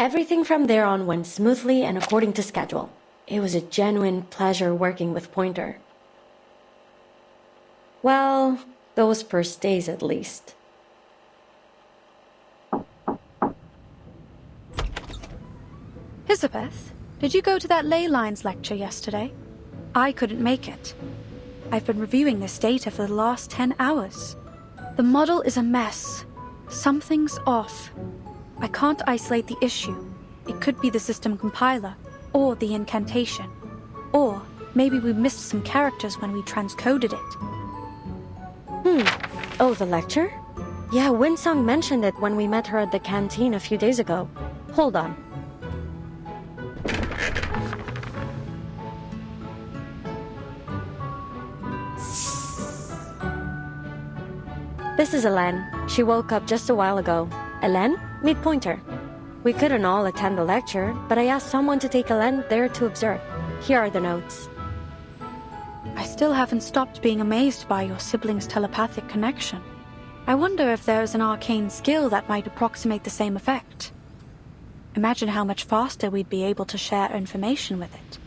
Everything from there on went smoothly and according to schedule. It was a genuine pleasure working with Pointer. Well, those first days at least. Elizabeth, did you go to that ley lines lecture yesterday? I couldn't make it. I've been reviewing this data for the last 10 hours. The model is a mess. Something's off. I can't isolate the issue. It could be the system compiler, or the incantation. Or maybe we missed some characters when we transcoded it. Oh, the lecture? Yeah, Winsong mentioned it when we met her at the canteen a few days ago. Hold on. This is Hélène. She woke up just a while ago. Hélène, meet Pointer. We couldn't all attend the lecture, but I asked someone to take Hélène there to observe. Here are the notes. I still haven't stopped being amazed by your siblings' telepathic connection. I wonder if there's an arcane skill that might approximate the same effect. Imagine how much faster we'd be able to share information with it.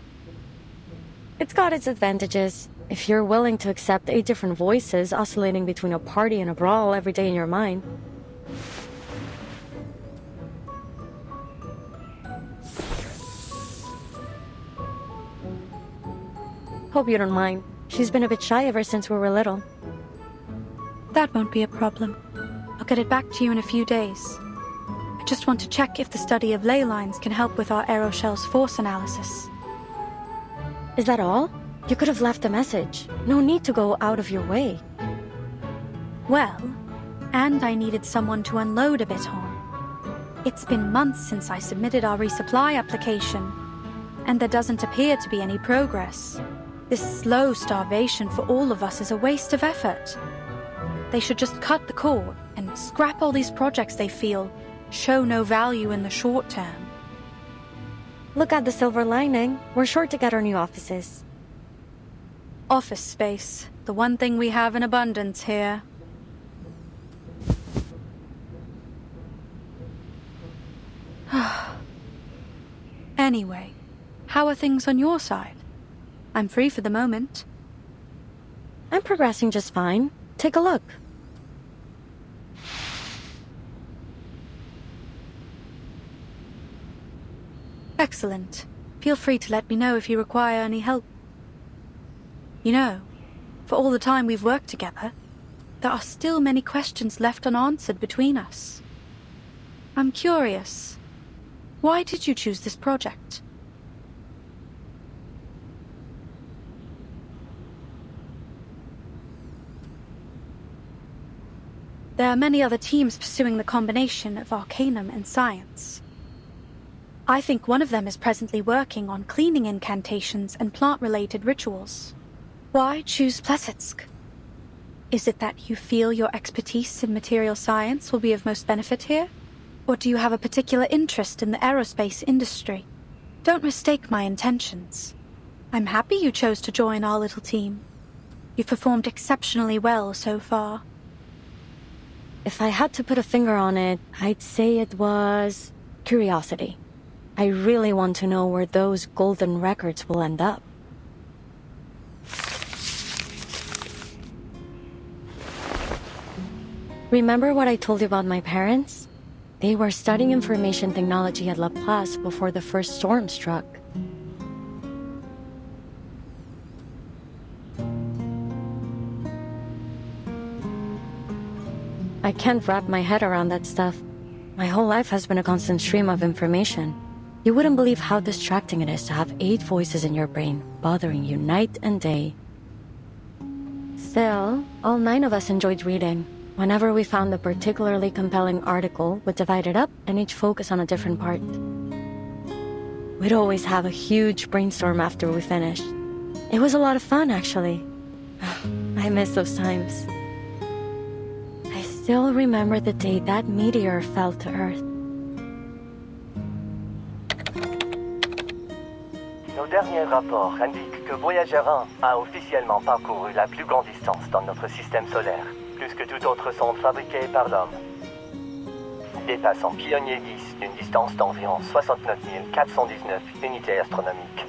It's got its advantages. If you're willing to accept 8 different voices oscillating between a party and a brawl every day in your mind. Hope you don't mind. She's been a bit shy ever since we were little. That won't be a problem. I'll get it back to you in a few days. I just want to check if the study of ley lines can help with our aeroshell's force analysis. Is that all? You could have left a message. No need to go out of your way. Well, and I needed someone to unload a bit on. It's been months since I submitted our resupply application, and there doesn't appear to be any progress. This slow starvation for all of us is a waste of effort. They should just cut the cord and scrap all these projects they feel show no value in the short term. Look at the silver lining. We're sure to get our new offices. Office space, the one thing we have in abundance here. Anyway, how are things on your side? I'm free for the moment. I'm progressing just fine. Take a look. Excellent. Feel free to let me know if you require any help. You know, for all the time we've worked together, there are still many questions left unanswered between us. I'm curious. Why did you choose this project? There are many other teams pursuing the combination of Arcanum and science. I think one of them is presently working on cleaning incantations and plant-related rituals. Why choose Plesetsk? Is it that you feel your expertise in material science will be of most benefit here? Or do you have a particular interest in the aerospace industry? Don't mistake my intentions. I'm happy you chose to join our little team. You've performed exceptionally well so far. If I had to put a finger on it, I'd say it was curiosity. I really want to know where those golden records will end up. Remember what I told you about my parents? They were studying information technology at La Place before the first storm struck. I can't wrap my head around that stuff. My whole life has been a constant stream of information. You wouldn't believe how distracting it is to have 8 voices in your brain, bothering you night and day. Still, all 9 of us enjoyed reading. Whenever we found a particularly compelling article, we'd divide it up and each focus on a different part. We'd always have a huge brainstorm after we finished. It was a lot of fun, actually. I miss those times. I still remember the day that meteor fell to Earth. Nos derniers rapports indiquent que Voyager 1 a officiellement parcouru la plus grande distance dans notre système solaire, plus que toute autre sonde fabriquée par l'homme. dépasse en pionnier 10 d'une distance d'environ 69 419 unités astronomiques.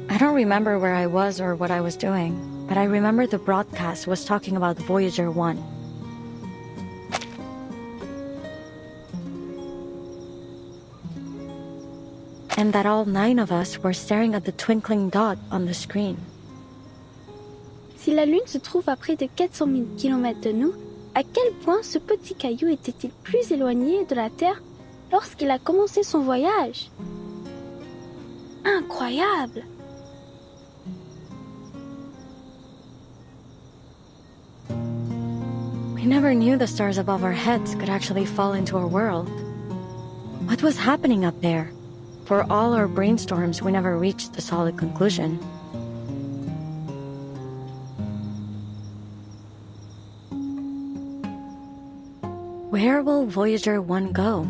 I don't remember where I was or what I was doing, but I remember the broadcast was talking about Voyager 1. And that all 9 of us were staring at the twinkling dot on the screen. Si la Lune se trouve à près de 400 000 km de nous, à quel point ce petit caillou était-il plus éloigné de la Terre lorsqu'il a commencé son voyage? Incroyable! We never knew the stars above our heads could actually fall into our world. What was happening up there? For all our brainstorms, we never reached a solid conclusion. Where will Voyager 1 go?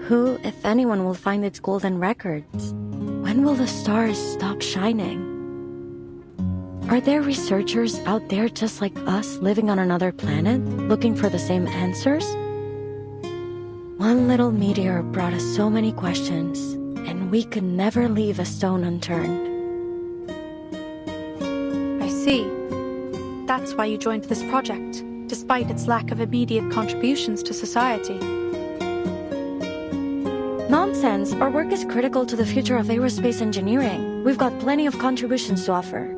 Who, if anyone, will find its golden records? When will the stars stop shining? Are there researchers out there just like us living on another planet, looking for the same answers? One little meteor brought us so many questions, and we could never leave a stone unturned. I see. That's why you joined this project, despite its lack of immediate contributions to society. Nonsense! Our work is critical to the future of aerospace engineering. We've got plenty of contributions to offer.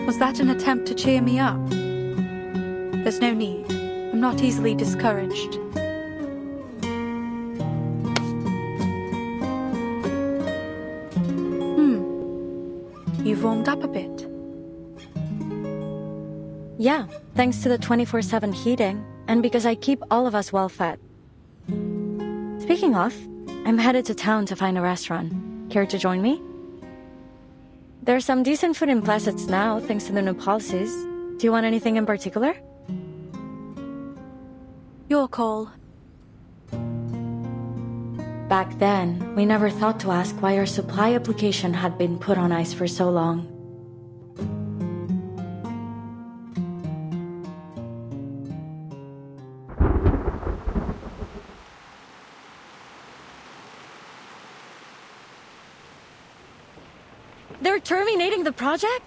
Was that an attempt to cheer me up? There's no need. I'm not easily discouraged. You've warmed up a bit. Yeah, thanks to the 24/7 heating, and because I keep all of us well fed. Speaking of, I'm headed to town to find a restaurant. Care to join me? There's some decent food in Plassets now, thanks to the new policies. Do you want anything in particular? Your call. Back then, we never thought to ask why our supply application had been put on ice for so long. They're terminating the project?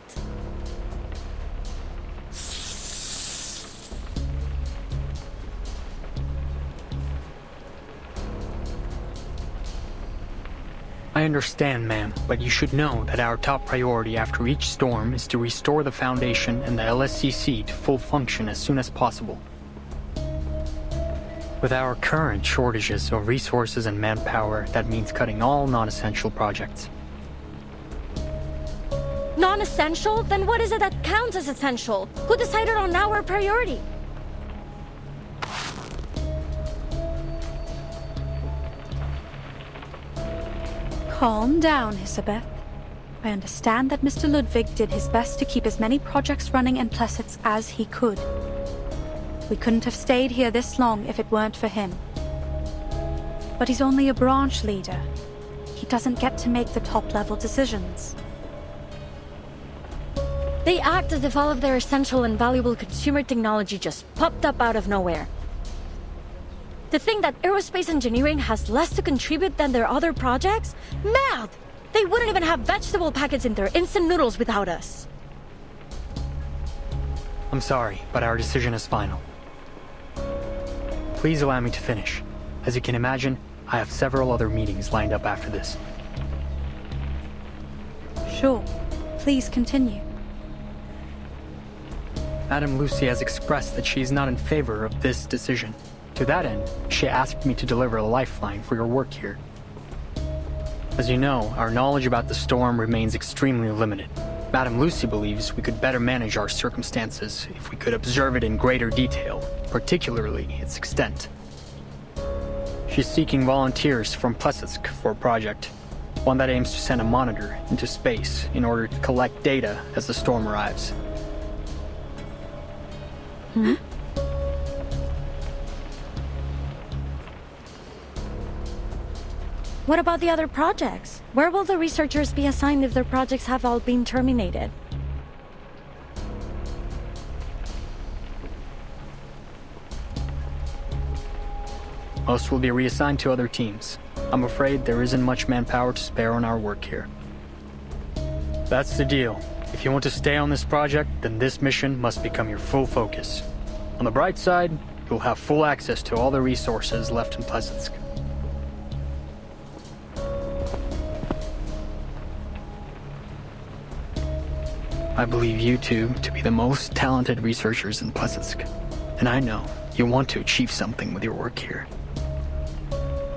I understand, ma'am, but you should know that our top priority after each storm is to restore the Foundation and the LSCC to full function as soon as possible. With our current shortages of resources and manpower, that means cutting all non-essential projects. Non-essential? Then what is it that counts as essential? Who decided on our priority? Calm down, Isabeth. I understand that Mr. Ludwig did his best to keep as many projects running in Plessets as he could. We couldn't have stayed here this long if it weren't for him. But he's only a branch leader. He doesn't get to make the top-level decisions. They act as if all of their essential and valuable consumer technology just popped up out of nowhere. To think that aerospace engineering has less to contribute than their other projects? Mad! They wouldn't even have vegetable packets in their instant noodles without us. I'm sorry, but our decision is final. Please allow me to finish. As you can imagine, I have several other meetings lined up after this. Sure. Please continue. Madame Lucy has expressed that she is not in favor of this decision. To that end, she asked me to deliver a lifeline for your work here. As you know, our knowledge about the storm remains extremely limited. Madame Lucy believes we could better manage our circumstances if we could observe it in greater detail, particularly its extent. She's seeking volunteers from Plesetsk for a project, one that aims to send a monitor into space in order to collect data as the storm arrives. What about the other projects? Where will the researchers be assigned if their projects have all been terminated? Most will be reassigned to other teams. I'm afraid there isn't much manpower to spare on our work here. That's the deal. If you want to stay on this project, then this mission must become your full focus. On the bright side, you'll have full access to all the resources left in Plesetsk. I believe you two to be the most talented researchers in Plesetsk, and I know you want to achieve something with your work here.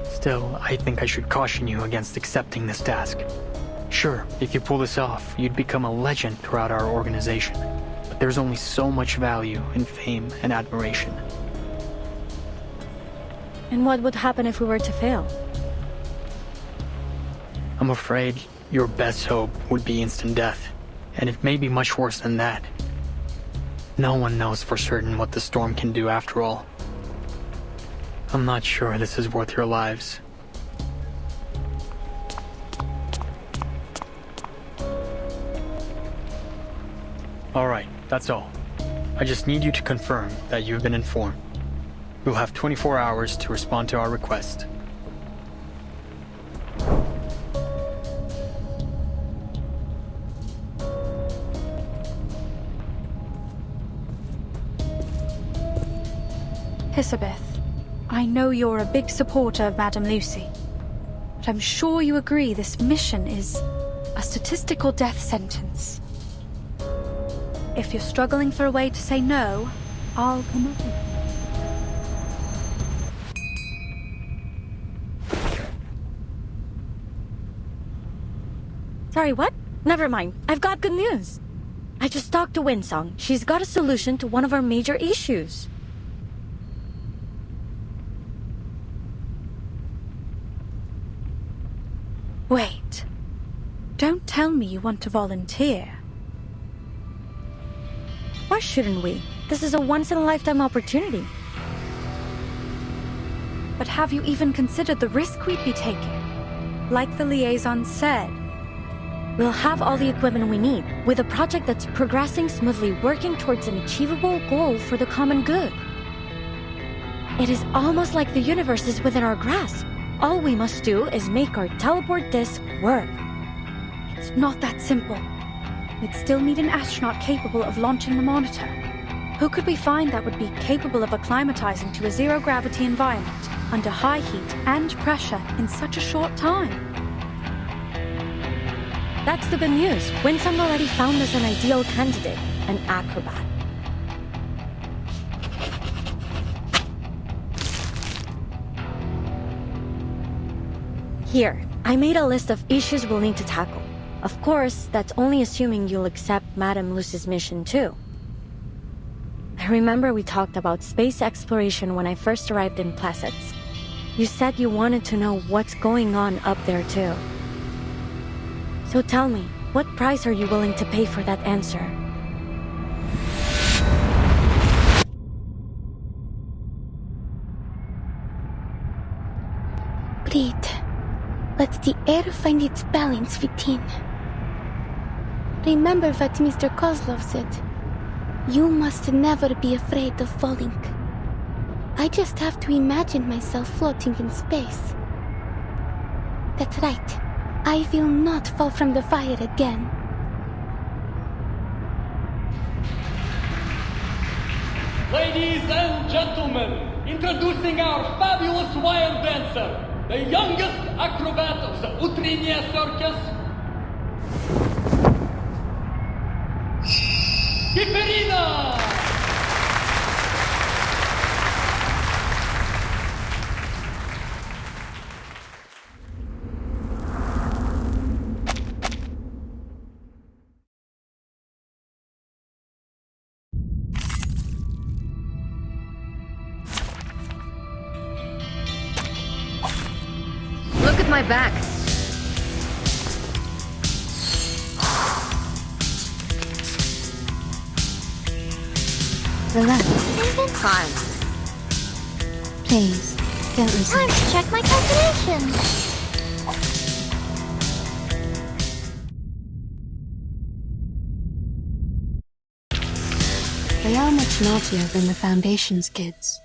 Still, I think I should caution you against accepting this task. Sure, if you pull this off, you'd become a legend throughout our organization, but there's only so much value in fame and admiration. And what would happen if we were to fail? I'm afraid your best hope would be instant death, and it may be much worse than that. No one knows for certain what the storm can do after all. I'm not sure this is worth your lives. Alright, that's all. I just need you to confirm that you've been informed. You'll have 24 hours to respond to our request. Hisabeth, I know you're a big supporter of Madame Lucy, but I'm sure you agree this mission is a statistical death sentence. If you're struggling for a way to say no, I'll come up with it. Sorry, what? Never mind. I've got good news. I just talked to Winsong. She's got a solution to one of our major issues. Wait. Don't tell me you want to volunteer. Why shouldn't we? This is a once-in-a-lifetime opportunity. But have you even considered the risk we'd be taking? Like the liaison said, We'll have all the equipment we need, with a project that's progressing smoothly, working towards an achievable goal for the common good. It is almost like the universe is within our grasp. All we must do is make our teleport disc work. it's not that simple. We'd still need an astronaut capable of launching the monitor. Who could we find that would be capable of acclimatizing to a zero-gravity environment under high heat and pressure in such a short time? That's the good news. Winsong already found us an ideal candidate, an acrobat. Here, I made a list of issues we'll need to tackle. Of course, that's only assuming you'll accept Madame Lucy's mission too. I remember we talked about space exploration when I first arrived in Plesetsk. You said you wanted to know what's going on up there too. So tell me, what price are you willing to pay for that answer? Breathe. Let the air find its balance within. Remember what Mr. Kozlov said. You must never be afraid of falling. I just have to imagine myself floating in space. That's right. I will not fall from the fire again. Ladies and gentlemen, introducing our fabulous wire dancer, the youngest acrobat of the Utriniya Circus, Kiperina! Look at my back. Relax. Fine. Please, don't listen. Time to check my calculations. They are much naughtier than the Foundation's kids.